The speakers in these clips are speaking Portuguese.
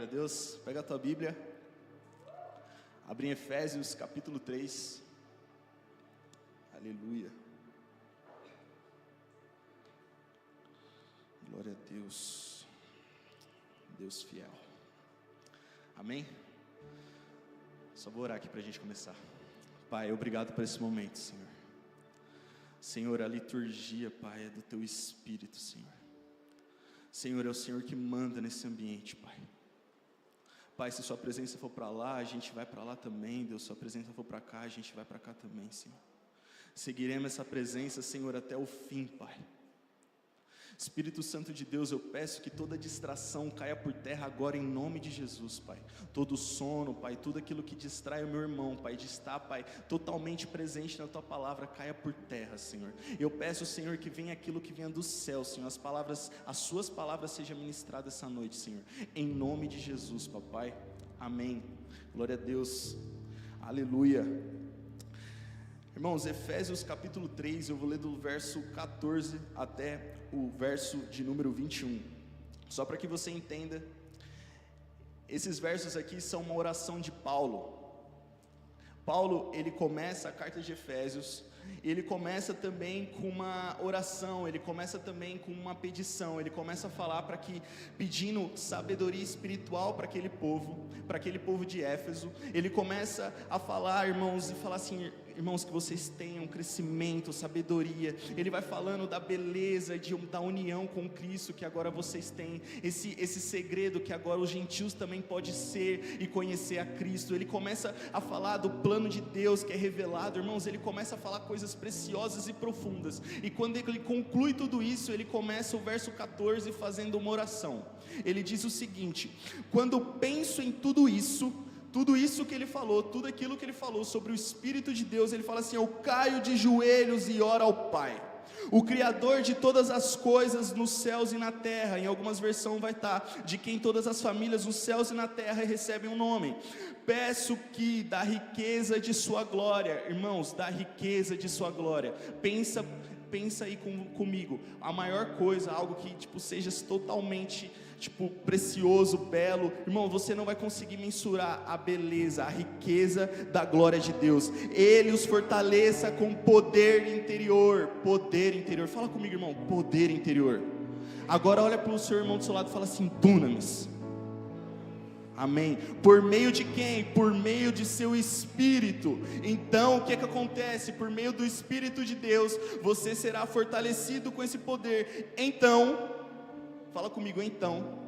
Deus. Pega a tua Bíblia, abre em Efésios capítulo 3, aleluia, glória a Deus, Deus fiel, amém? Só vou orar aqui para a gente começar. Pai, obrigado por esse momento, Senhor. Senhor, a liturgia, Pai, é do Teu Espírito, Senhor. Senhor, é o Senhor que manda nesse ambiente, Pai. Pai, se Sua presença for para lá, a gente vai para lá também. Deus, Sua presença for para cá, a gente vai para cá também, Senhor. Seguiremos essa presença, Senhor, até o fim, Pai. Espírito Santo de Deus, eu peço que toda distração caia por terra agora em nome de Jesus, Pai. Todo sono, Pai, tudo aquilo que distrai o meu irmão, Pai, de estar, Pai, totalmente presente na Tua palavra, caia por terra, Senhor. Eu peço, Senhor, que venha aquilo que venha do céu, Senhor, as Suas palavras sejam ministradas essa noite, Senhor. Em nome de Jesus, Papai. Amém. Glória a Deus. Aleluia. Irmãos, Efésios capítulo 3, eu vou ler do verso 14 até o verso de número 21. Só para que você entenda, esses versos aqui são uma oração de Paulo. Paulo, ele começa a carta de Efésios, ele começa também com uma oração, ele começa também com uma petição, ele começa a falar pedindo sabedoria espiritual para aquele povo de Éfeso. Ele começa a falar, irmãos, e falar assim: irmãos, que vocês tenham crescimento, sabedoria. Ele vai falando da beleza, da união com Cristo que agora vocês têm, esse segredo que agora os gentios também podem ser e conhecer a Cristo. Ele começa a falar do plano de Deus que é revelado, irmãos. Ele começa a falar coisas preciosas e profundas, e quando ele conclui tudo isso, ele começa o verso 14 fazendo uma oração. Ele diz o seguinte: quando penso em tudo isso que ele falou, tudo aquilo que ele falou sobre o Espírito de Deus, ele fala assim: eu caio de joelhos e oro ao Pai, o Criador de todas as coisas nos céus e na terra. Em algumas versões vai estar: de quem todas as famílias nos céus e na terra recebem um nome. Peço que da riqueza de sua glória, irmãos, da riqueza de sua glória, pensa aí comigo, a maior coisa, algo que seja totalmente precioso, belo, irmão, você não vai conseguir mensurar a beleza, a riqueza da glória de Deus. Ele os fortaleça com poder interior, fala comigo, irmão, poder interior. Agora olha para o seu irmão do seu lado e fala assim: dunamis. Amém. Por meio de quem? Por meio de seu Espírito. Então, o que acontece? Por meio do Espírito de Deus, você será fortalecido com esse poder. Então, fala comigo, então,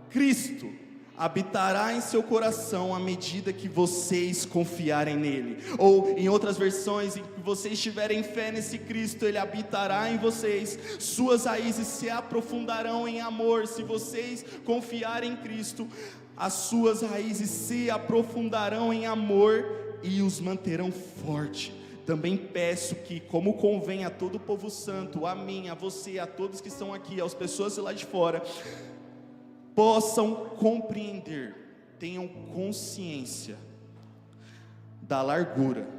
Cristo habitará em seu coração à medida que vocês confiarem nele. Ou em outras versões, em que vocês tiverem fé nesse Cristo, ele habitará em vocês. Suas raízes se aprofundarão em amor. Se vocês confiarem em Cristo, as suas raízes se aprofundarão em amor e os manterão forte. Também peço que, como convém a todo o povo santo, a mim, a você, a todos que estão aqui, às pessoas lá de fora, possam compreender, tenham consciência da largura,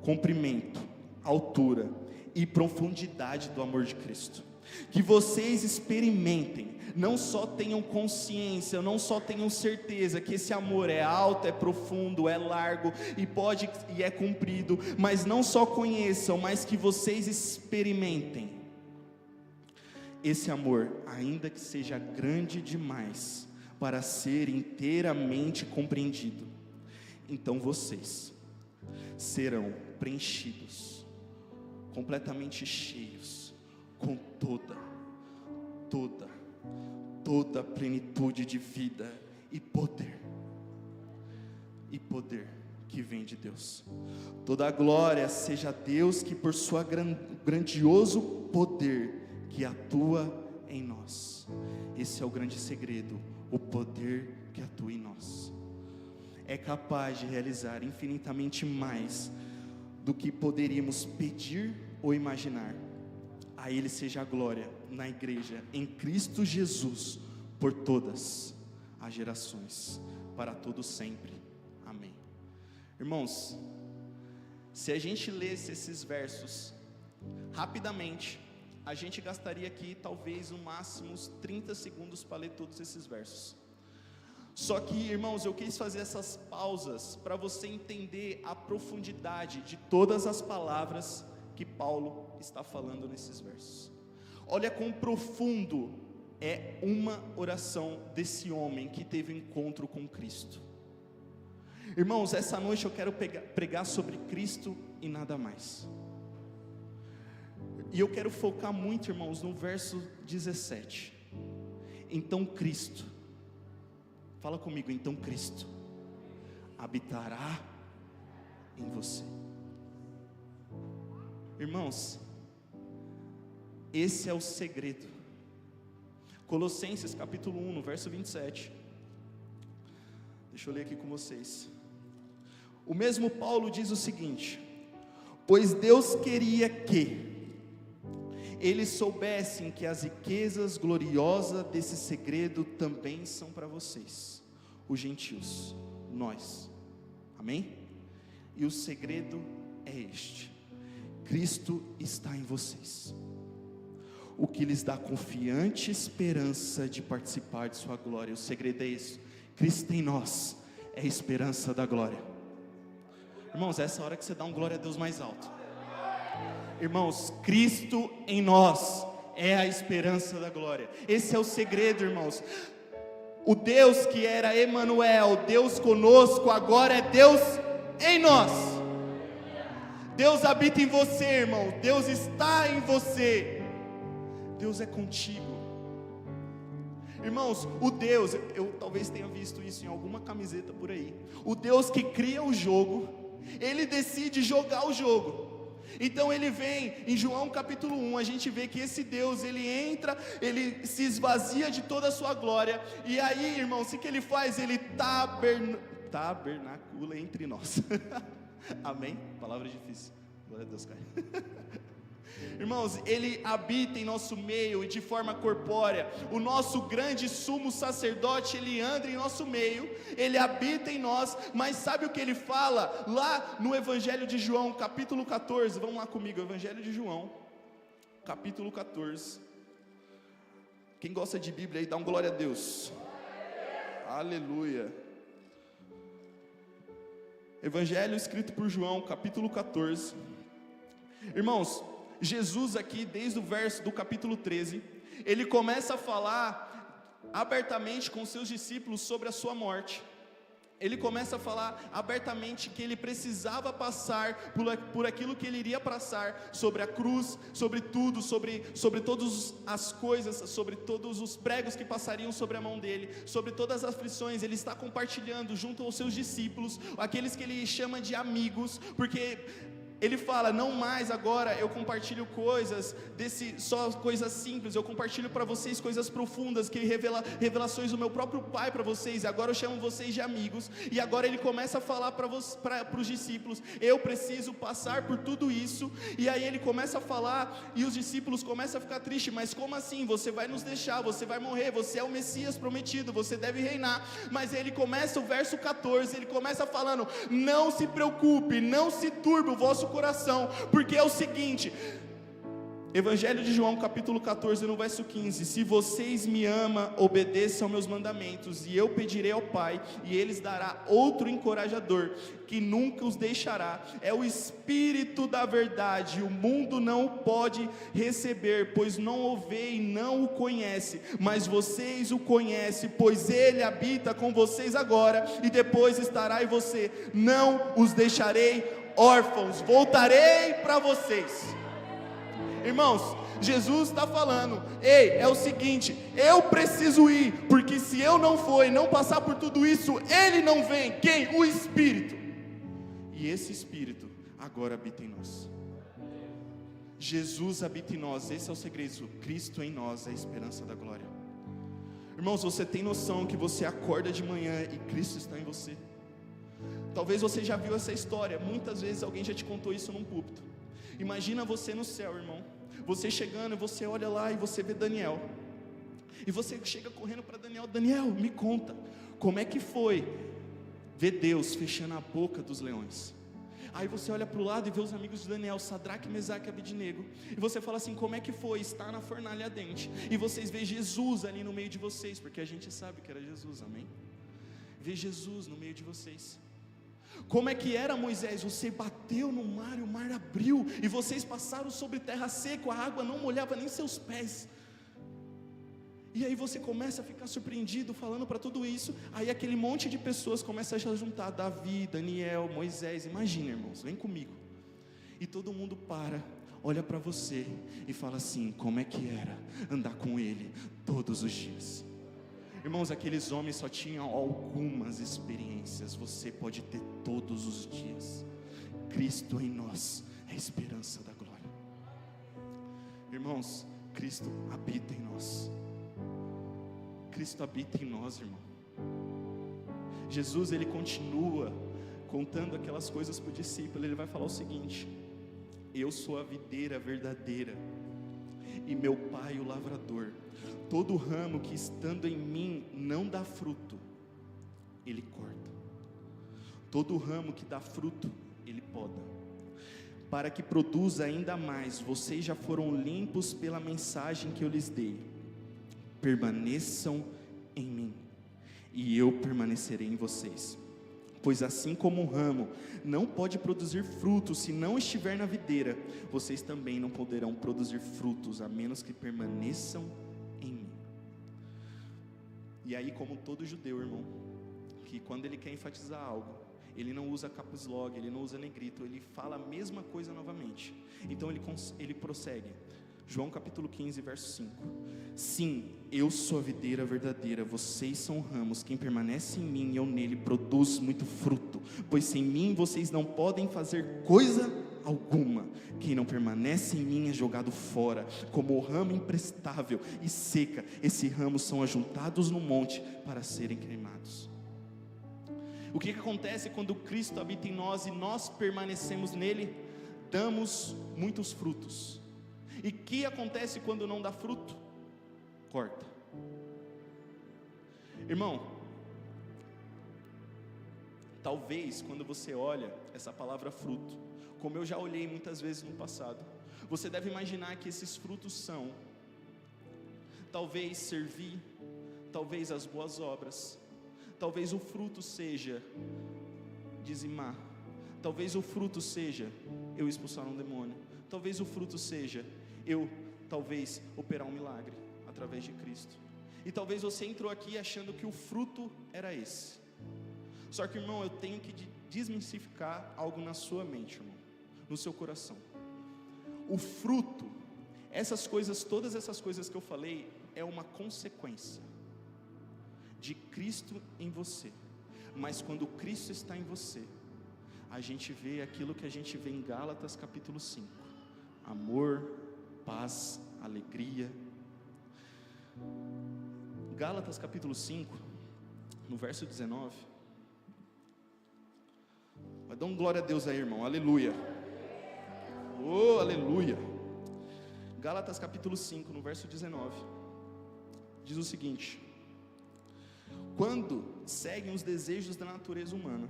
comprimento, altura e profundidade do amor de Cristo. Que vocês experimentem, não só tenham consciência, não só tenham certeza que esse amor é alto, é profundo, é largo e é comprido, mas não só conheçam, mas que vocês experimentem esse amor, ainda que seja grande demais para ser inteiramente compreendido. Então vocês serão preenchidos, completamente cheios, com toda a plenitude de vida e poder que vem de Deus. Toda a glória seja a Deus, que por sua grandioso poder que atua em nós. Esse é o grande segredo, o poder que atua em nós. É capaz de realizar infinitamente mais do que poderíamos pedir ou imaginar. A Ele seja a glória na igreja, em Cristo Jesus, por todas as gerações, para todos sempre. Amém. Irmãos, se a gente lesse esses versos rapidamente, a gente gastaria aqui talvez no máximo uns 30 segundos para ler todos esses versos. Só que, irmãos, eu quis fazer essas pausas para você entender a profundidade de todas as palavras que Paulo está falando nesses versos. Olha quão profundo é uma oração desse homem que teve um encontro com Cristo. Irmãos, essa noite eu quero pregar sobre Cristo e nada mais. E eu quero focar muito, irmãos, no verso 17. Então Cristo, fala comigo, então Cristo habitará em você. Irmãos, esse é o segredo. Colossenses capítulo 1, no verso 27. Deixa eu ler aqui com vocês. O mesmo Paulo diz o seguinte: pois Deus queria que eles soubessem que as riquezas gloriosas desse segredo também são para vocês, os gentios, nós, amém? E o segredo é este: Cristo está em vocês, o que lhes dá confiante esperança de participar de sua glória. O segredo é isso: Cristo em nós é a esperança da glória. Irmãos, essa é a hora que você dá um glória a Deus mais alto. Irmãos, Cristo em nós é a esperança da glória. Esse é o segredo, irmãos. O Deus que era Emanuel, Deus conosco, agora é Deus em nós. Deus habita em você, irmão. Deus está em você. Deus é contigo. Irmãos, o Deus, eu talvez tenha visto isso em alguma camiseta por aí. O Deus que cria o jogo, Ele decide jogar o jogo. Então ele vem, em João capítulo 1, a gente vê que esse Deus, ele entra, ele se esvazia de toda a sua glória, e aí, irmãos, o que ele faz? Ele tabernacula entre nós. Amém? Palavra difícil. Glória a Deus, cara. Irmãos, Ele habita em nosso meio e de forma corpórea. O nosso grande sumo sacerdote, Ele anda em nosso meio, Ele habita em nós. Mas sabe o que Ele fala? Lá no Evangelho de João, capítulo 14, vamos lá comigo, Evangelho de João, capítulo 14. Quem gosta de Bíblia aí, dá um glória a Deus. Aleluia. Evangelho escrito por João, capítulo 14. Irmãos, Jesus aqui, desde o verso do capítulo 13, ele começa a falar abertamente com seus discípulos sobre a sua morte. Ele começa a falar abertamente que ele precisava passar por aquilo que ele iria passar, sobre a cruz, sobre tudo, sobre todas as coisas, sobre todos os pregos que passariam sobre a mão dele, sobre todas as aflições. Ele está compartilhando junto aos seus discípulos, aqueles que ele chama de amigos, porque ele fala: não mais agora eu compartilho coisas só coisas simples, eu compartilho para vocês coisas profundas, que revelações do meu próprio Pai para vocês. Agora eu chamo vocês de amigos. E agora ele começa a falar para os discípulos: eu preciso passar por tudo isso. E aí ele começa a falar, e os discípulos começam a ficar tristes: mas como assim? Você vai nos deixar, você vai morrer, você é o Messias prometido, você deve reinar. Mas ele começa o verso 14, ele começa falando: não se preocupe, não se turbe o vosso coração, porque é o seguinte, Evangelho de João capítulo 14 no verso 15: se vocês me amam, obedeçam aos meus mandamentos, e eu pedirei ao Pai, e Ele lhes dará outro encorajador, que nunca os deixará, é o Espírito da verdade. O mundo não o pode receber, pois não o vê e não o conhece, mas vocês o conhecem, pois Ele habita com vocês agora, e depois estará em você. Não os deixarei órfãos, voltarei para vocês. Irmãos, Jesus está falando: ei, é o seguinte, eu preciso ir, porque se eu não for e não passar por tudo isso, Ele não vem. Quem? O Espírito. E esse Espírito agora habita em nós. Jesus habita em nós, esse é o segredo. Cristo em nós é a esperança da glória. Irmãos, você tem noção que você acorda de manhã e Cristo está em você? Talvez você já viu essa história, muitas vezes alguém já te contou isso num púlpito. Imagina você no céu, irmão, você chegando, você olha lá e você vê Daniel, e você chega correndo para Daniel: Daniel, me conta, como é que foi ver Deus fechando a boca dos leões? Aí você olha para o lado e vê os amigos de Daniel, Sadraque, Mesaque e Abednego, e você fala assim: como é que foi estar na fornalha ardente? E vocês veem Jesus ali no meio de vocês, porque a gente sabe que era Jesus, amém? ver Jesus no meio de vocês. Como é que era, Moisés? Você bateu no mar e o mar abriu, e vocês passaram sobre terra seca, a água não molhava nem seus pés. E aí você começa a ficar surpreendido, falando para tudo isso. Aí aquele monte de pessoas começa a se juntar, Davi, Daniel, Moisés. Imagina, irmãos, vem comigo. E todo mundo para, olha para você e fala assim: como é que era andar com ele todos os dias? Irmãos, aqueles homens só tinham algumas experiências, você pode ter todos os dias. Cristo em nós é a esperança da glória. Irmãos, Cristo habita em nós. Cristo habita em nós, irmão. Jesus, ele continua contando aquelas coisas para o discípulo. Ele vai falar o seguinte: eu sou a videira verdadeira, e meu pai o lavrador. Todo ramo que estando em mim não dá fruto, ele corta. Todo ramo que dá fruto, ele poda, para que produza ainda mais. Vocês já foram limpos pela mensagem que eu lhes dei. Permaneçam em mim, e eu permanecerei em vocês. Pois assim como um ramo não pode produzir frutos se não estiver na videira, vocês também não poderão produzir frutos a menos que permaneçam em mim. E aí, como todo judeu, irmão, que quando ele quer enfatizar algo, ele não usa caps lock, ele não usa negrito, ele fala a mesma coisa novamente. Então ele prossegue. João capítulo 15, verso 5. Sim, eu sou a videira verdadeira, vocês são ramos. Quem permanece em mim e eu nele produz muito fruto, pois sem mim vocês não podem fazer coisa alguma. Quem não permanece em mim é jogado fora, como o ramo imprestável e seca. Esses ramos são ajuntados no monte para serem queimados. O que acontece quando Cristo habita em nós e nós permanecemos nele? Damos muitos frutos. E o que acontece quando não dá fruto? Corta. Irmão, talvez quando você olha essa palavra fruto, como eu já olhei muitas vezes no passado, você deve imaginar que esses frutos são talvez servir, talvez as boas obras, talvez o fruto seja dizimar, talvez o fruto seja eu expulsar um demônio, talvez o fruto seja eu, talvez, operar um milagre através de Cristo. E talvez você entrou aqui achando que o fruto era esse. Só que, irmão, eu tenho que desmistificar algo na sua mente, irmão, no seu coração. O fruto, essas coisas, todas essas coisas que eu falei, é uma consequência de Cristo em você. Mas quando Cristo está em você, a gente vê aquilo que a gente vê em Gálatas capítulo 5: amor, paz, alegria. Gálatas capítulo 5, no verso 19. Vai dar um glória a Deus aí, irmão, aleluia. Oh, aleluia. Gálatas capítulo 5, no verso 19, diz o seguinte: quando seguem os desejos da natureza humana,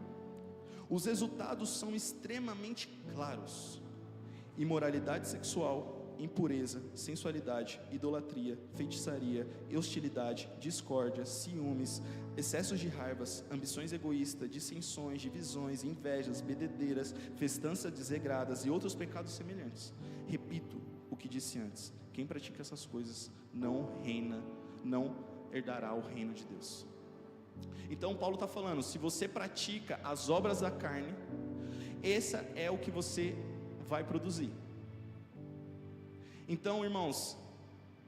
os resultados são extremamente claros: imoralidade sexual, impureza, sensualidade, idolatria, feitiçaria, hostilidade, discórdia, ciúmes, excessos de raivas, ambições egoístas, dissensões, divisões, invejas, bebedeiras, festanças desregradas e outros pecados semelhantes. Repito o que disse antes: quem pratica essas coisas não herdará o reino de Deus. Então Paulo está falando, se você pratica as obras da carne, essa é o que você vai produzir. Então, irmãos,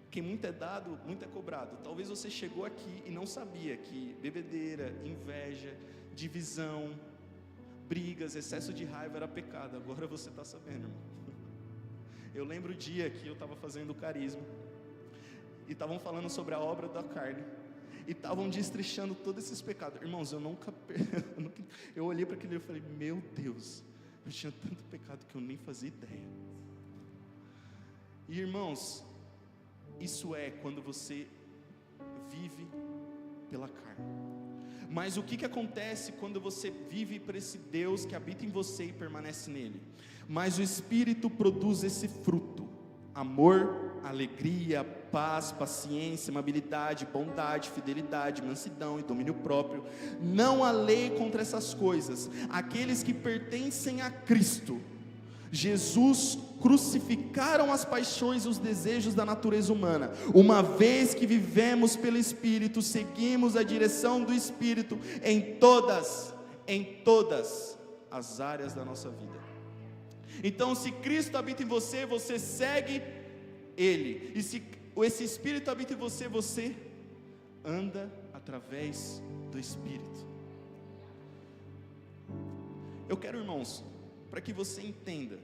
quem muito é dado, muito é cobrado. Talvez você chegou aqui e não sabia que bebedeira, inveja, divisão, brigas, excesso de raiva era pecado. Agora você está sabendo, irmão. Eu lembro o dia que eu estava fazendo o carisma e estavam falando sobre a obra da carne e estavam destrinchando todos esses pecados. Irmãos, eu olhei para aquele e falei: meu Deus, eu tinha tanto pecado que eu nem fazia ideia. E, irmãos, isso é quando você vive pela carne. Mas o que acontece quando você vive para esse Deus que habita em você e permanece nele? Mas o Espírito produz esse fruto: amor, alegria, paz, paciência, amabilidade, bondade, fidelidade, mansidão e domínio próprio. Não há lei contra essas coisas. Aqueles que pertencem a Cristo Jesus crucificaram as paixões e os desejos da natureza humana. Uma vez que vivemos pelo Espírito, seguimos a direção do Espírito em todas as áreas da nossa vida. Então, se Cristo habita em você, você segue Ele. E se esse Espírito habita em você, você anda através do Espírito. Eu quero, irmãos, para que você entenda.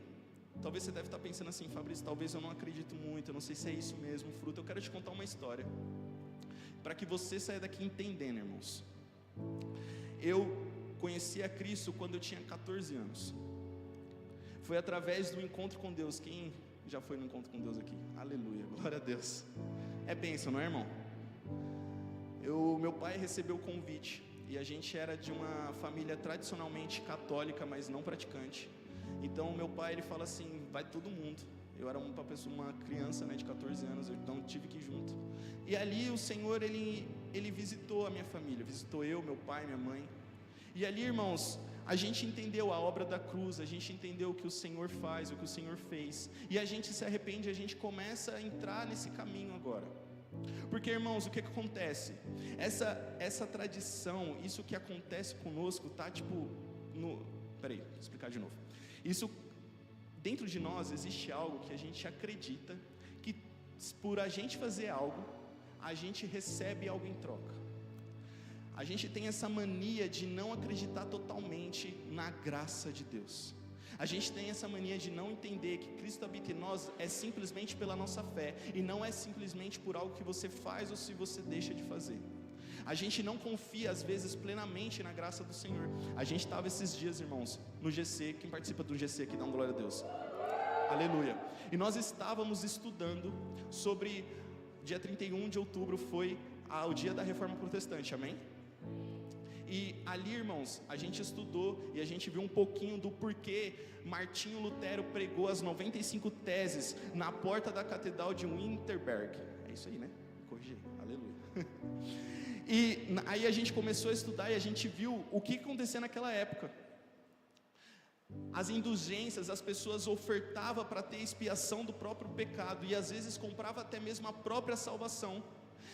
Talvez você deve estar pensando assim: Fabrício, talvez eu não acredito muito, eu não sei se é isso mesmo, fruto. Eu quero te contar uma história, para que você saia daqui entendendo, irmãos. Eu conheci a Cristo quando eu tinha 14 anos. Foi através do encontro com Deus. Quem já foi no encontro com Deus aqui? Aleluia, glória a Deus. É bênção, não é, irmão? Meu pai recebeu o convite, e a gente era de uma família tradicionalmente católica, mas não praticante. Então meu pai, ele fala assim: vai todo mundo. Eu era uma criança, né, de 14 anos, então tive que ir junto. E ali o Senhor, ele visitou a minha família, visitou eu, meu pai, minha mãe. E ali, irmãos, a gente entendeu a obra da cruz, a gente entendeu o que o Senhor faz, o que o Senhor fez, e a gente se arrepende, a gente começa a entrar nesse caminho agora. Porque, irmãos, o que acontece? Essa tradição, isso que acontece conosco, tá tipo peraí, vou explicar de novo. Isso, dentro de nós existe algo que a gente acredita que por a gente fazer algo, a gente recebe algo em troca. A gente tem essa mania de não acreditar totalmente na graça de Deus. A gente tem essa mania de não entender que Cristo habita em nós é simplesmente pela nossa fé, e não é simplesmente por algo que você faz ou se você deixa de fazer. A gente não confia às vezes plenamente na graça do Senhor. A gente estava esses dias, irmãos, no GC. Quem participa do GC aqui, dá uma glória a Deus. Aleluia. E nós estávamos estudando sobre, dia 31 de outubro foi o dia da Reforma Protestante, amém? E ali, irmãos, a gente estudou e a gente viu um pouquinho do porquê Martinho Lutero pregou as 95 teses na porta da Catedral de Wittenberg. É isso aí, né? Corrigi, aleluia. E aí a gente começou a estudar e a gente viu o que acontecia naquela época. As indulgências, as pessoas ofertavam para ter expiação do próprio pecado, e às vezes compravam até mesmo a própria salvação.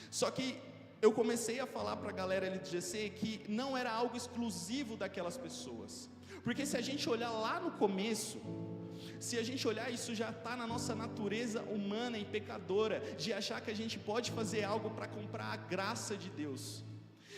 Só que eu comecei a falar para a galera ali do GC que não era algo exclusivo daquelas pessoas, porque se a gente olhar lá no começo, se a gente olhar, isso já está na nossa natureza humana e pecadora, de achar que a gente pode fazer algo para comprar a graça de Deus.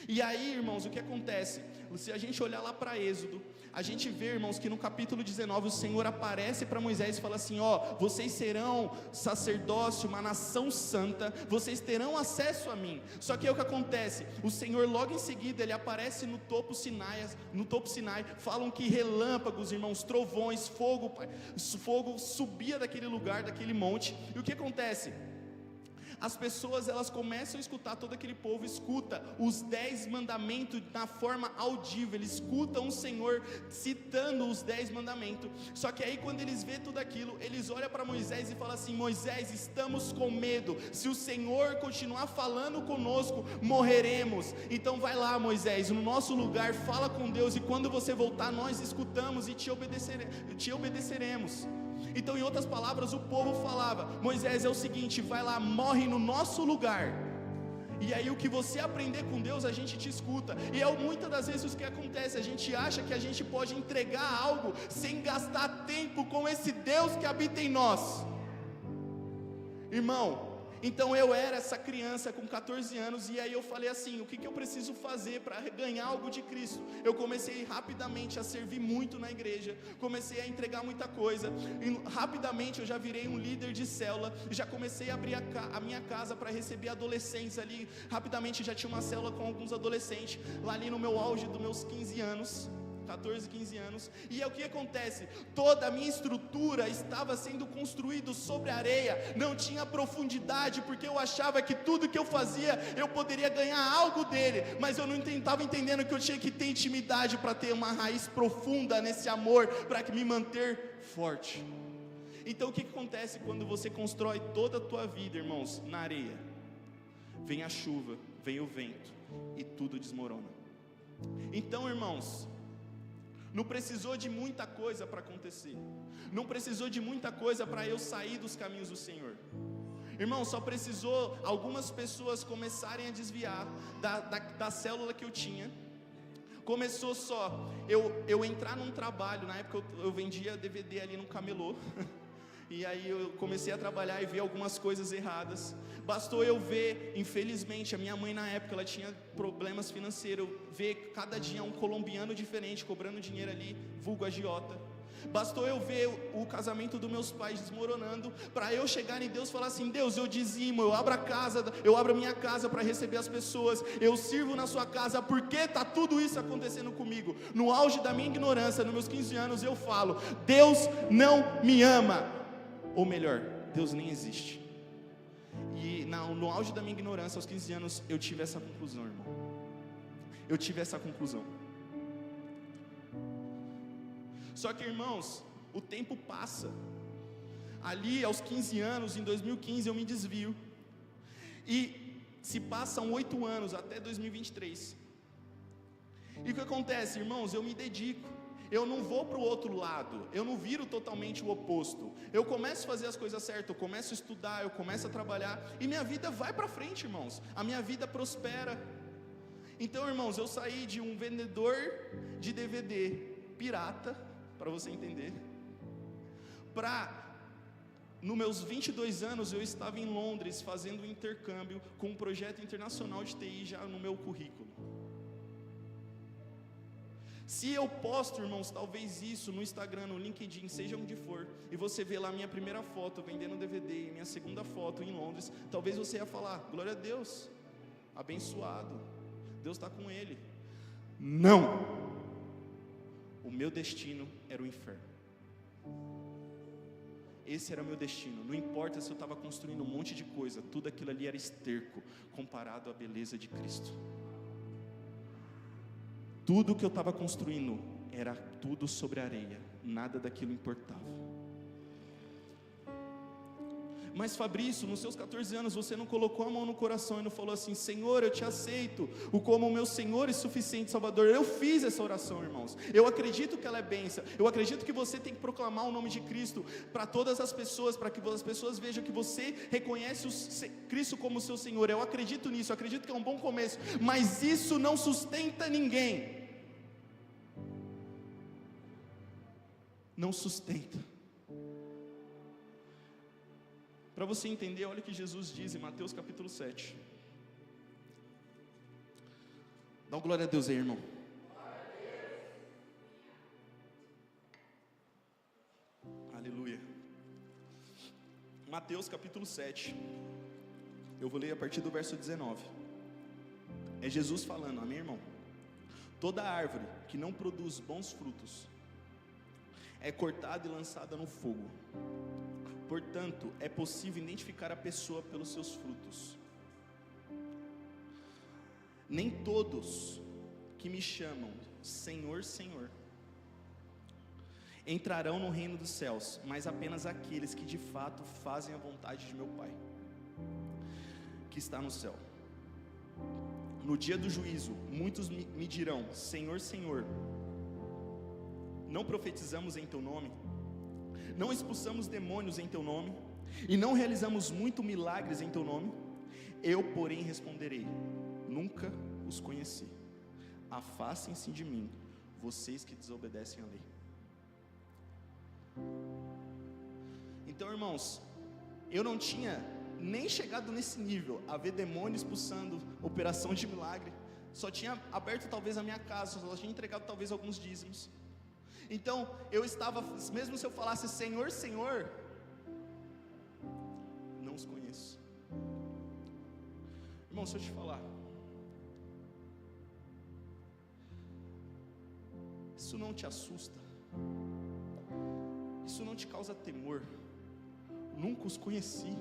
E aí, irmãos, o que acontece? Se a gente olhar lá para Êxodo, a gente vê, irmãos, que no capítulo 19 o Senhor aparece para Moisés e fala assim: vocês serão sacerdócio, uma nação santa, vocês terão acesso a mim. Só que é o que acontece, o Senhor logo em seguida, ele aparece no topo Sinai, falam que relâmpagos, irmãos, trovões, fogo subia daquele lugar, daquele monte. E o que acontece? As pessoas, elas começam a escutar, todo aquele povo escuta os 10 mandamentos na forma audível, eles escutam o Senhor citando os 10 mandamentos. Só que aí quando eles vê tudo aquilo, eles olham para Moisés e falam assim: Moisés, estamos com medo, se o Senhor continuar falando conosco, morreremos. Então vai lá, Moisés, no nosso lugar, fala com Deus, e quando você voltar, nós escutamos e te obedeceremos. Então, em outras palavras, o povo falava: Moisés, é o seguinte, vai lá, morre no nosso lugar, e aí o que você aprender com Deus, a gente te escuta. E é muitas das vezes o que acontece, a gente acha que a gente pode entregar algo sem gastar tempo com esse Deus que habita em nós. Irmão, então eu era essa criança com 14 anos, e aí eu falei assim: o que eu preciso fazer para ganhar algo de Cristo? Eu comecei rapidamente a servir muito na igreja, comecei a entregar muita coisa, e rapidamente eu já virei um líder de célula, já comecei a abrir a minha casa para receber adolescentes ali. Rapidamente já tinha uma célula com alguns adolescentes, lá ali no meu auge dos meus 15 anos, 14, 15 anos, e é o que acontece, toda a minha estrutura estava sendo construída sobre areia, não tinha profundidade, porque eu achava que tudo que eu fazia, eu poderia ganhar algo dele, mas eu não estava entendendo que eu tinha que ter intimidade para ter uma raiz profunda nesse amor, para me manter forte. Então o que acontece quando você constrói toda a tua vida, irmãos, na areia? Vem a chuva, vem o vento e tudo desmorona. Então, irmãos, não precisou de muita coisa para acontecer, não precisou de muita coisa para eu sair dos caminhos do Senhor. Irmão, só precisou algumas pessoas começarem a desviar da célula que eu tinha. Começou só eu entrar num trabalho. Na época eu vendia DVD ali no camelô. E aí eu comecei a trabalhar e ver algumas coisas erradas. Bastou eu ver, infelizmente, a minha mãe na época, ela tinha problemas financeiros. Ver cada dia um colombiano diferente cobrando dinheiro ali, vulgo agiota. Bastou eu ver o casamento dos meus pais desmoronando, para eu chegar em Deus e falar assim: Deus, eu dizimo, eu abro a minha casa para receber as pessoas, eu sirvo na sua casa, porque está tudo isso acontecendo comigo? No auge da minha ignorância, nos meus 15 anos, eu falo: Deus não me ama, ou melhor, Deus nem existe. E no auge da minha ignorância, aos 15 anos, eu tive essa conclusão, irmão. Eu tive essa conclusão. Só que, irmãos, o tempo passa. Ali aos 15 anos, em 2015, eu me desvio. E se passam 8 anos até 2023. E o que acontece, irmãos? Eu me dedico. Eu não vou para o outro lado. Eu não viro totalmente o oposto. Eu começo a fazer as coisas certas. Eu começo a estudar. Eu começo a trabalhar. E minha vida vai para frente, irmãos. A minha vida prospera. Então, irmãos, eu saí de um vendedor de DVD pirata, para você entender, nos meus 22 anos, eu estava em Londres fazendo um intercâmbio com um projeto internacional de TI já no meu currículo. Se eu posto, irmãos, talvez isso no Instagram, no LinkedIn, seja onde for, e você vê lá minha primeira foto vendendo DVD, minha segunda foto em Londres, talvez você ia falar: glória a Deus, abençoado, Deus está com ele. Não! O meu destino era o inferno. Esse era o meu destino. Não importa se eu estava construindo um monte de coisa, tudo aquilo ali era esterco comparado à beleza de Cristo. Tudo que eu estava construindo era tudo sobre areia, nada daquilo importava. Mas Fabrício, nos seus 14 anos, você não colocou a mão no coração e não falou assim: Senhor, eu te aceito como o meu Senhor e suficiente Salvador. Eu fiz essa oração, irmãos. Eu acredito que ela é bênção. Eu acredito que você tem que proclamar o nome de Cristo para todas as pessoas, para que as pessoas vejam que você reconhece Cristo como seu Senhor. Eu acredito nisso, eu acredito que é um bom começo. Mas isso não sustenta ninguém. Não sustenta. Para você entender, olha o que Jesus diz em Mateus capítulo 7. Dá uma glória a Deus aí, irmão. Aleluia. Mateus capítulo 7. Eu vou ler a partir do verso 19. É Jesus falando, amém, irmão? Toda árvore que não produz bons frutos é cortada e lançada no fogo. Portanto, é possível identificar a pessoa pelos seus frutos. Nem todos que me chamam Senhor, Senhor entrarão no reino dos céus, mas apenas aqueles que de fato fazem a vontade de meu Pai, que está no céu. No dia do juízo, muitos me dirão: Senhor, Senhor, não profetizamos em teu nome? Não expulsamos demônios em teu nome? E não realizamos muitos milagres em teu nome? Eu, porém, responderei: nunca os conheci. Afastem-se de mim, vocês que desobedecem à lei. Então, irmãos, eu não tinha nem chegado nesse nível, a ver demônio expulsando, operação de milagre. Só tinha aberto talvez a minha casa, só tinha entregado talvez alguns dízimos. Então, eu estava, mesmo se eu falasse Senhor, Senhor, não os conheço. Irmão, se eu te falar, isso não te assusta? Isso não te causa temor? Nunca os conheci.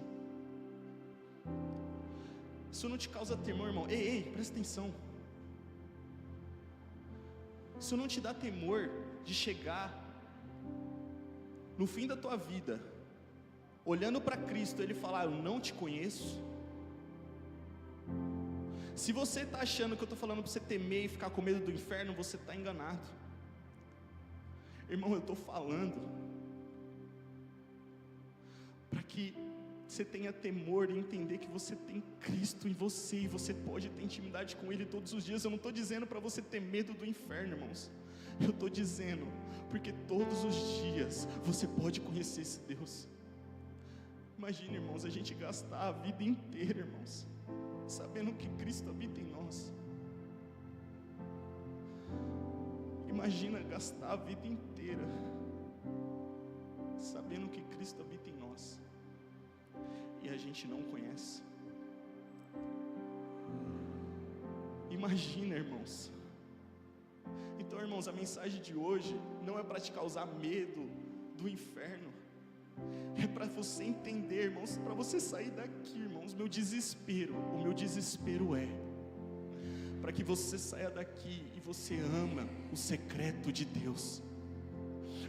Isso não te causa temor, irmão? Ei, presta atenção. Isso não te dá temor de chegar no fim da tua vida olhando para Cristo, Ele falar: eu não te conheço. Se você está achando que eu estou falando para você temer e ficar com medo do inferno, você está enganado. Irmão, eu estou falando para que você tenha temor e entender que você tem Cristo em você e você pode ter intimidade com Ele todos os dias. Eu não estou dizendo para você ter medo do inferno, irmãos. Eu estou dizendo porque todos os dias você pode conhecer esse Deus. Imagina, irmãos, a gente gastar a vida inteira, irmãos, sabendo que Cristo habita em nós. Imagina gastar a vida inteira sabendo que Cristo habita em nós e a gente não conhece. Imagina, irmãos. Então, irmãos, a mensagem de hoje não é para te causar medo do inferno, é para você entender, irmãos, para você sair daqui, irmãos. O meu desespero é para que você saia daqui e você ama o secreto de Deus.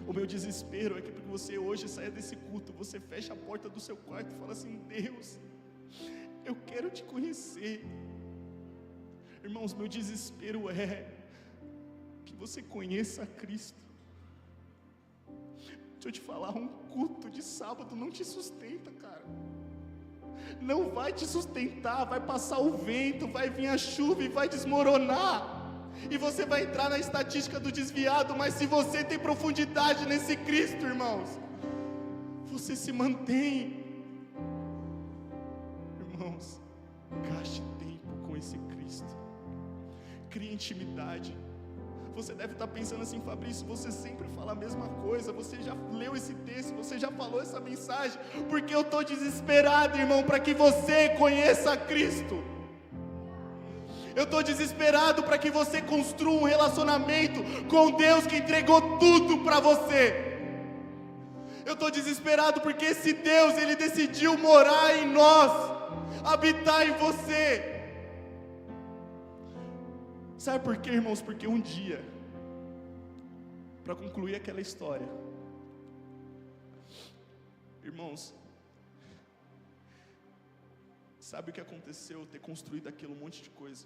O meu desespero é que para que você hoje saia desse culto, você feche a porta do seu quarto e fala assim: Deus, eu quero te conhecer. Irmãos, meu desespero é que você conheça a Cristo. Deixa eu te falar, um culto de sábado não te sustenta, cara. Não vai te sustentar, vai passar o vento, vai vir a chuva e vai desmoronar. E você vai entrar na estatística do desviado, mas se você tem profundidade nesse Cristo, irmãos, você se mantém. Irmãos, gaste tempo com esse Cristo. Crie intimidade. Você deve estar pensando assim: Fabrício, você sempre fala a mesma coisa, você já leu esse texto, você já falou essa mensagem, porque eu estou desesperado, irmão, para que você conheça Cristo. Eu estou desesperado para que você construa um relacionamento com Deus que entregou tudo para você. Eu estou desesperado porque esse Deus, Ele decidiu morar em nós, habitar em você. Sabe por quê, irmãos? Porque um dia, para concluir aquela história, irmãos, sabe o que aconteceu ter construído aquilo, um monte de coisa?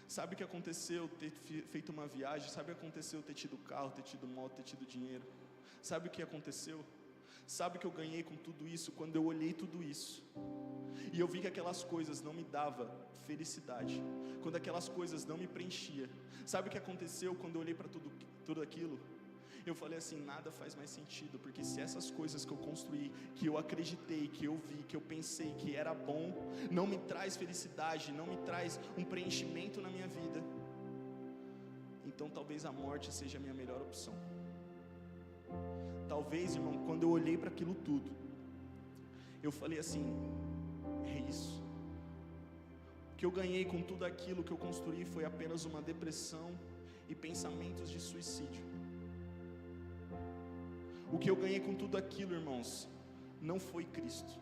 Sabe o que aconteceu ter feito uma viagem? Sabe o que aconteceu ter tido carro, ter tido moto, ter tido dinheiro? Sabe o que aconteceu? Sabe o que eu ganhei com tudo isso? Quando eu olhei tudo isso e eu vi que aquelas coisas não me davam felicidade, quando aquelas coisas não me preenchiam, sabe o que aconteceu quando eu olhei para tudo aquilo? Eu falei assim: nada faz mais sentido, porque se essas coisas que eu construí, que eu acreditei, que eu vi, que eu pensei que era bom, não me traz felicidade, não me traz um preenchimento na minha vida, então talvez a morte seja a minha melhor opção. Talvez, irmão, quando eu olhei para aquilo tudo, eu falei assim: é isso. O que eu ganhei com tudo aquilo que eu construí foi apenas uma depressão e pensamentos de suicídio. O que eu ganhei com tudo aquilo, irmãos, não foi Cristo.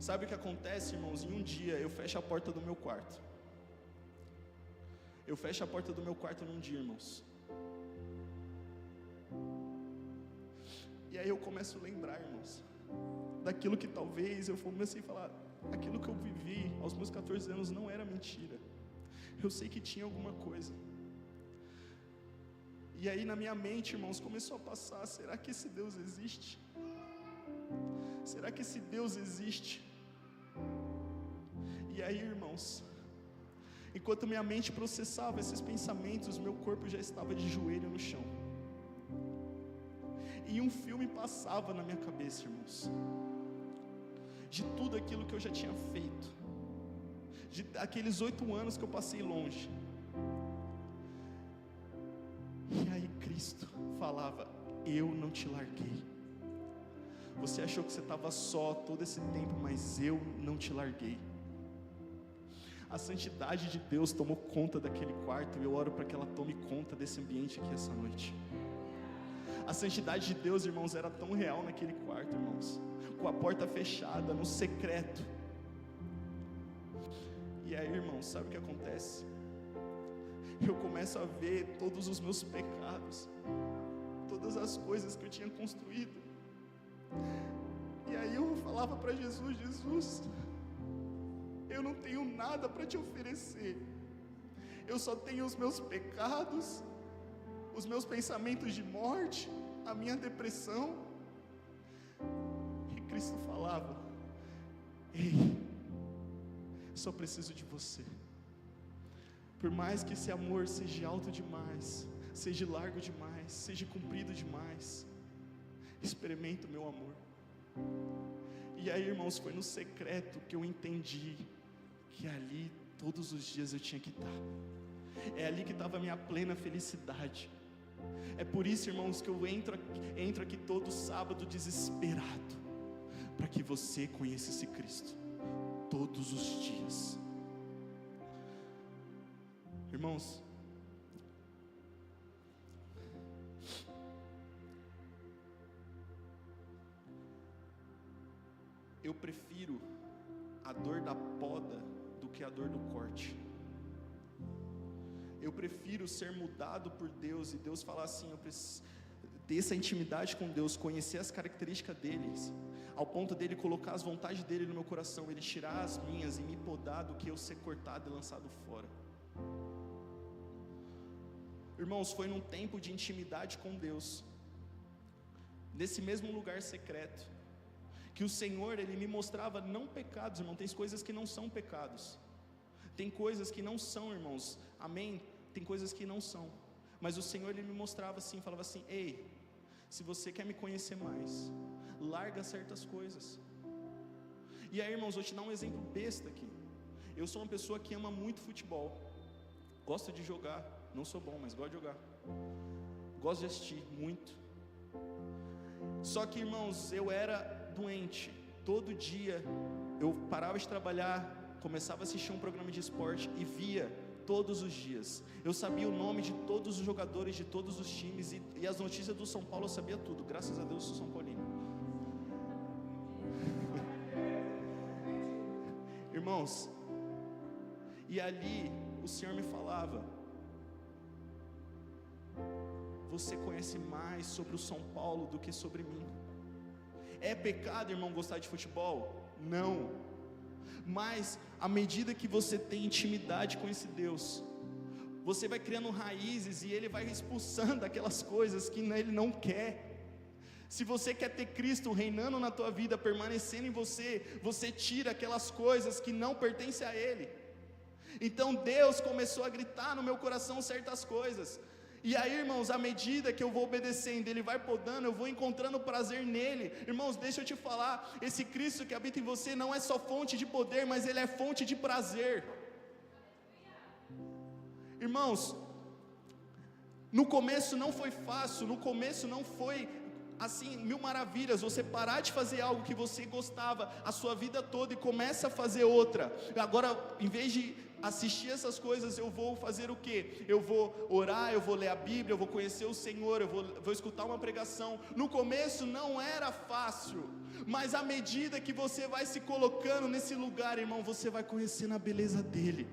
Sabe o que acontece, irmãos? Em um dia eu fecho a porta do meu quarto. Eu fecho a porta do meu quarto num dia, irmãos. E aí eu começo a lembrar, irmãos, daquilo que talvez eu comecei a falar: aquilo que eu vivi aos meus 14 anos não era mentira. Eu sei que tinha alguma coisa. E aí na minha mente, irmãos, começou a passar: será que esse Deus existe? Será que esse Deus existe? E aí, irmãos, enquanto minha mente processava esses pensamentos, meu corpo já estava de joelho no chão. E um filme passava na minha cabeça, irmãos, de tudo aquilo que eu já tinha feito, de aqueles 8 anos que eu passei longe. E aí Cristo falava: eu não te larguei. Você achou que você estava só todo esse tempo, mas eu não te larguei. A santidade de Deus tomou conta daquele quarto, e eu oro para que ela tome conta desse ambiente aqui essa noite. A santidade de Deus, irmãos, era tão real naquele quarto, irmãos, com a porta fechada, no secreto. E aí, irmãos, sabe o que acontece? Eu começo a ver todos os meus pecados, todas as coisas que eu tinha construído, E aí eu falava para Jesus: Jesus, eu não tenho nada para te oferecer, eu só tenho os meus pecados, os meus pensamentos de morte, a minha depressão. E Cristo falava: ei, só preciso de você. Por mais que esse amor seja alto demais, seja largo demais, seja comprido demais, experimenta o meu amor. E aí, irmãos, foi no secreto que eu entendi que ali todos os dias eu tinha que estar. É ali que estava a minha plena felicidade. É por isso, irmãos, que eu entro aqui todo sábado desesperado, para que você conhecesse Cristo todos os dias. Irmãos, eu prefiro a dor da poda do que a dor do corte. Eu prefiro ser mudado por Deus e Deus falar assim: eu preciso ter essa intimidade com Deus, conhecer as características deles, ao ponto dele colocar as vontades dele no meu coração, ele tirar as minhas e me podar, do que eu ser cortado e lançado fora. Irmãos, foi num tempo de intimidade com Deus, nesse mesmo lugar secreto, que o Senhor, Ele me mostrava não pecados, irmão. Tem coisas que não são pecados, tem coisas que não são, irmãos, amém? Tem coisas que não são, mas o Senhor, Ele me mostrava assim, falava assim: ei, se você quer me conhecer mais, larga certas coisas. E aí, irmãos, vou te dar um exemplo besta aqui. Eu sou uma pessoa que ama muito futebol, gosto de jogar, não sou bom, mas gosto de jogar, gosto de assistir muito. Só que, irmãos, eu era doente, todo dia eu parava de trabalhar, começava a assistir um programa de esporte e via todos os dias. Eu sabia o nome de todos os jogadores de todos os times e as notícias do São Paulo eu sabia tudo, graças a Deus eu sou São Paulino. Irmãos, e ali o Senhor me falava: você conhece mais sobre o São Paulo do que sobre mim. É pecado, irmão, gostar de futebol? Não. Mas à medida que você tem intimidade com esse Deus, você vai criando raízes e Ele vai expulsando aquelas coisas que Ele não quer. Se você quer ter Cristo reinando na tua vida, permanecendo em você, você tira aquelas coisas que não pertencem a Ele. Então Deus começou a gritar no meu coração certas coisas. E aí, irmãos, à medida que eu vou obedecendo, Ele vai podando, eu vou encontrando prazer nele. Irmãos, deixa eu te falar, esse Cristo que habita em você não é só fonte de poder, mas Ele é fonte de prazer. Irmãos, no começo não foi fácil, no começo não foi assim, mil maravilhas, você parar de fazer algo que você gostava a sua vida toda e começa a fazer outra. Agora, em vez de assistir essas coisas, eu vou fazer o quê? Eu vou orar, eu vou ler a Bíblia, eu vou conhecer o Senhor, eu vou escutar uma pregação. No começo não era fácil, mas à medida que você vai se colocando nesse lugar, irmão, você vai conhecendo a beleza dEle,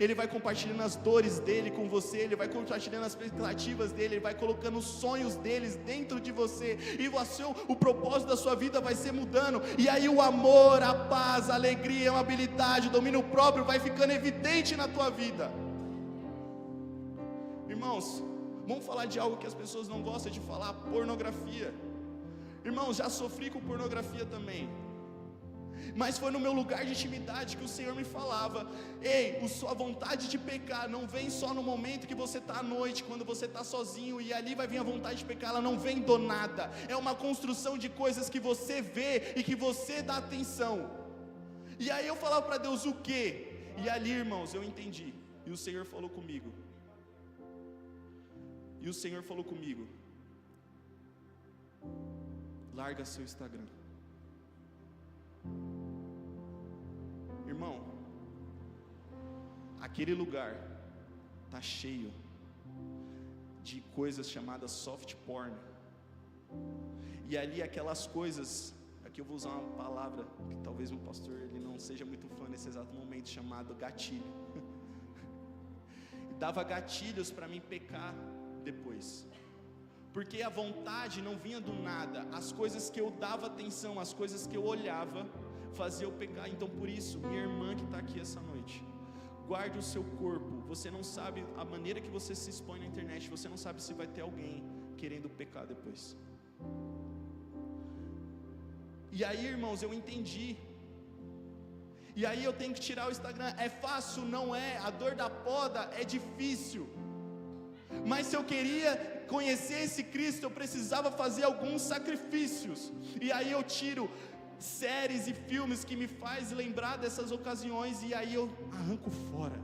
Ele vai compartilhando as dores dEle com você, Ele vai compartilhando as expectativas dEle, Ele vai colocando os sonhos deles dentro de você, e o propósito da sua vida vai ser mudando, e aí o amor, a paz, a alegria, a amabilidade, o domínio próprio vai ficando evidente na tua vida. Irmãos, vamos falar de algo que as pessoas não gostam de falar: pornografia. Irmãos, já sofri com pornografia também, mas foi no meu lugar de intimidade que o Senhor me falava: ei, a sua vontade de pecar não vem só no momento que você está à noite, quando você está sozinho, e ali vai vir a vontade de pecar, ela não vem do nada, é uma construção de coisas que você vê e que você dá atenção. E aí eu falava para Deus: o quê? E ali, irmãos, eu entendi, e o Senhor falou comigo, larga seu Instagram. Irmão, aquele lugar está cheio de coisas chamadas soft porn, e ali aquelas coisas, aqui eu vou usar uma palavra que talvez o pastor ele não seja muito fã nesse exato momento, chamado gatilho. Dava gatilhos para mim pecar depois, porque a vontade não vinha do nada, as coisas que eu dava atenção, as coisas que eu olhava, fazia eu pecar. Então por isso, minha irmã que está aqui essa noite, guarde o seu corpo. Você não sabe a maneira que você se expõe na internet, você não sabe se vai ter alguém querendo pecar depois. E aí, irmãos, eu entendi. E aí eu tenho que tirar o Instagram. É fácil? Não é. A dor da poda é difícil. Mas se eu queria conhecer esse Cristo, eu precisava fazer alguns sacrifícios. E aí eu tiro séries e filmes que me faz lembrar dessas ocasiões, e aí eu arranco fora.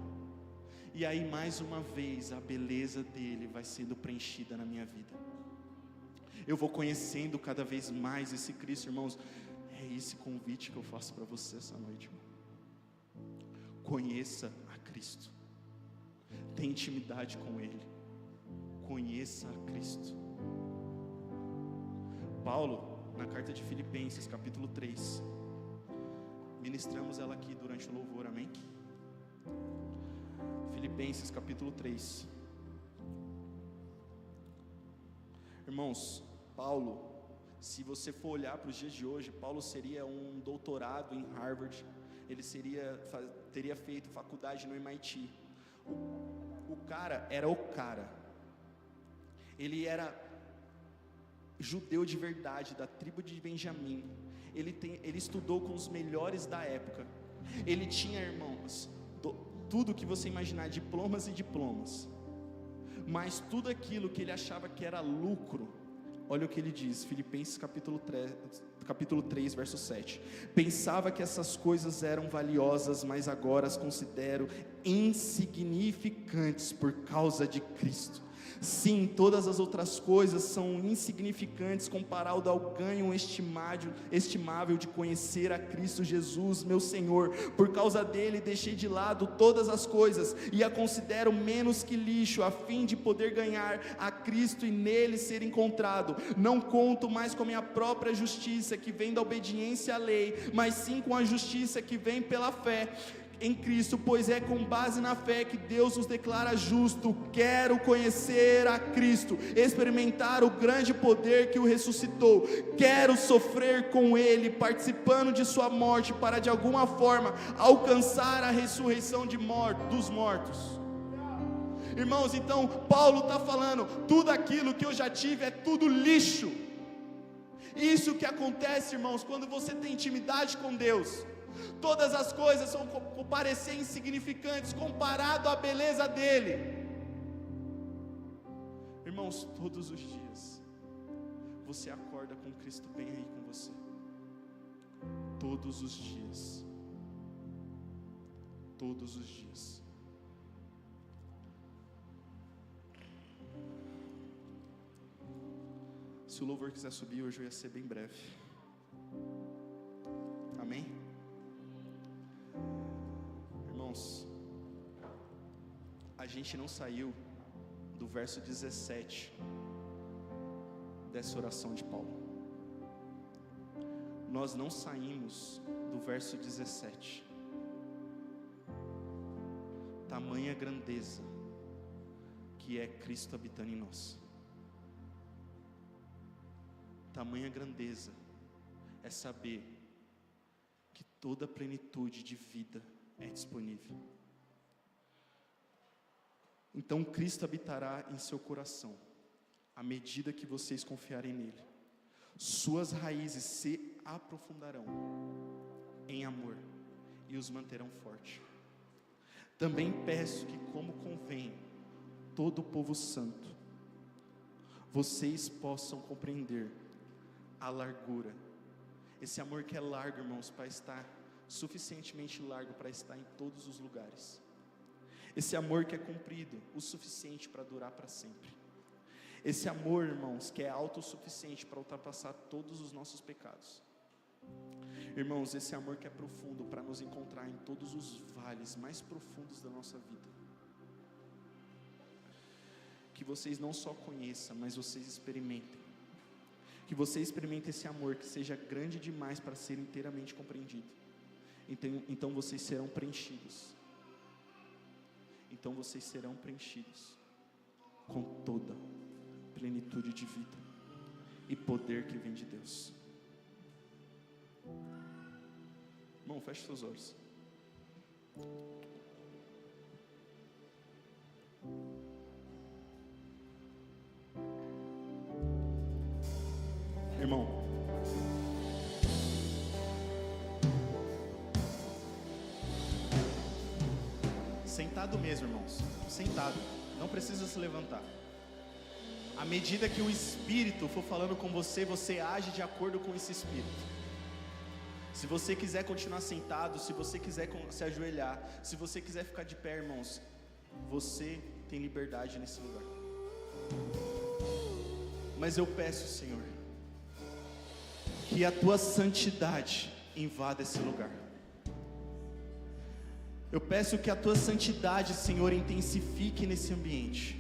E aí mais uma vez a beleza dele vai sendo preenchida na minha vida. Eu vou conhecendo cada vez mais esse Cristo, irmãos. É esse convite que eu faço para você essa noite, irmão. Conheça a Cristo. Tenha intimidade com Ele. Conheça a Cristo. Paulo, na carta de Filipenses, capítulo 3, ministramos ela aqui durante o louvor, amém? Filipenses, capítulo 3. Irmãos, Paulo, se você for olhar para os dias de hoje, Paulo seria um doutorado em Harvard, ele teria feito faculdade no MIT. O cara era o cara. Ele era judeu de verdade, da tribo de Benjamim. Ele estudou com os melhores da época. Ele tinha, irmãos, tudo que você imaginar, diplomas e diplomas. Mas tudo aquilo que ele achava que era lucro, olha o que ele diz, Filipenses capítulo 3, verso 7. Pensava que essas coisas eram valiosas, mas agora as considero insignificantes por causa de Cristo. Sim, todas as outras coisas são insignificantes comparado ao ganho estimável de conhecer a Cristo Jesus, meu Senhor. Por causa dele deixei de lado todas as coisas e a considero menos que lixo, a fim de poder ganhar a Cristo e nele ser encontrado. Não conto mais com a minha própria justiça, que vem da obediência à lei, mas sim com a justiça que vem pela fé em Cristo, pois é com base na fé que Deus nos declara justo. Quero conhecer a Cristo, experimentar o grande poder que o ressuscitou. Quero sofrer com Ele, participando de sua morte, para de alguma forma alcançar a ressurreição dos mortos. Irmãos, então Paulo está falando, tudo aquilo que eu já tive é tudo lixo. Isso que acontece, irmãos, quando você tem intimidade com Deus. Todas as coisas vão parecer insignificantes comparado à beleza dele. Irmãos, todos os dias você acorda com Cristo bem aí com você. Todos os dias. Todos os dias. Se o louvor quiser subir hoje, eu ia ser bem breve. Amém? Irmãos, a gente não saiu do verso 17 dessa oração de Paulo. Nós não saímos do verso 17. Tamanha grandeza que é Cristo habitando em nós. Tamanha grandeza é saber que toda a plenitude de vida é disponível. Então Cristo habitará em seu coração, à medida que vocês confiarem nele. Suas raízes se aprofundarão em amor e os manterão fortes. Também peço que, como convém todo o povo santo, vocês possam compreender a largura. Esse amor que é largo, irmãos, para estar suficientemente largo para estar em todos os lugares. Esse amor que é comprido o suficiente para durar para sempre. Esse amor, irmãos, que é autossuficiente para ultrapassar todos os nossos pecados. Irmãos, esse amor que é profundo para nos encontrar em todos os vales mais profundos da nossa vida. Que vocês não só conheçam, mas vocês experimentem. Que vocês experimentem esse amor que seja grande demais para ser inteiramente compreendido. Então vocês serão preenchidos. Então vocês serão preenchidos com toda plenitude de vida e poder que vem de Deus. Irmão, feche seus olhos. Irmão, sentado mesmo, irmãos, sentado, não precisa se levantar. À medida que o Espírito for falando com você, você age de acordo com esse Espírito. Se você quiser continuar sentado, se você quiser se ajoelhar, se você quiser ficar de pé, irmãos, você tem liberdade nesse lugar. Mas eu peço, Senhor, que a tua santidade invada esse lugar. Eu peço que a tua santidade, Senhor, intensifique nesse ambiente.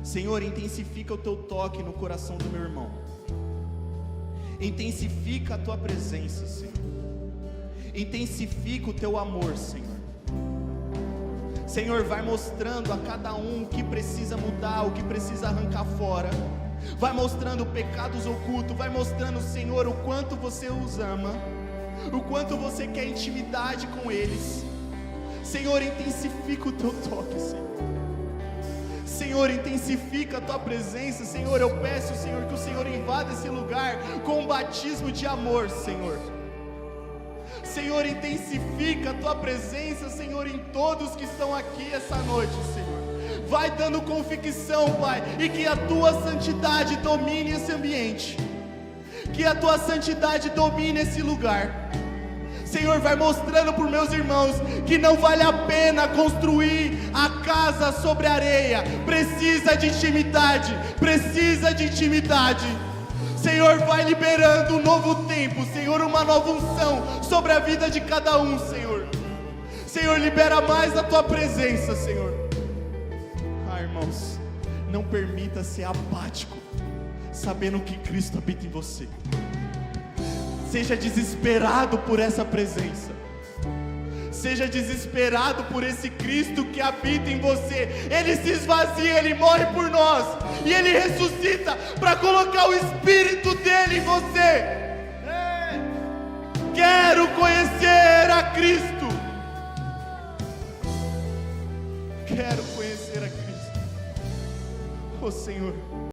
Senhor, intensifica o teu toque no coração do meu irmão. Intensifica a tua presença, Senhor. Intensifica o teu amor, Senhor. Senhor, vai mostrando a cada um o que precisa mudar, o que precisa arrancar fora. Vai mostrando pecados ocultos, vai mostrando, Senhor, o quanto você os ama, o quanto você quer intimidade com eles. Senhor, intensifica o teu toque, Senhor. Senhor, intensifica a tua presença. Senhor, eu peço, Senhor, que o Senhor invada esse lugar com um batismo de amor, Senhor. Senhor, intensifica a tua presença, Senhor, em todos que estão aqui essa noite, Senhor. Vai dando convicção, Pai, e que a tua santidade domine esse ambiente, que a tua santidade domine esse lugar. Senhor, vai mostrando para os meus irmãos que não vale a pena construir a casa sobre areia. Precisa de intimidade, precisa de intimidade. Senhor, vai liberando um novo tempo, Senhor, uma nova unção sobre a vida de cada um, Senhor. Senhor, libera mais a tua presença, Senhor. Irmãos, não permita ser apático, sabendo que Cristo habita em você. Seja desesperado por essa presença. Seja desesperado por esse Cristo que habita em você. Ele se esvazia, Ele morre por nós, e Ele ressuscita para colocar o Espírito dEle em você. Quero conhecer a Cristo. Quero conhecer a Cristo. Oh Senhor,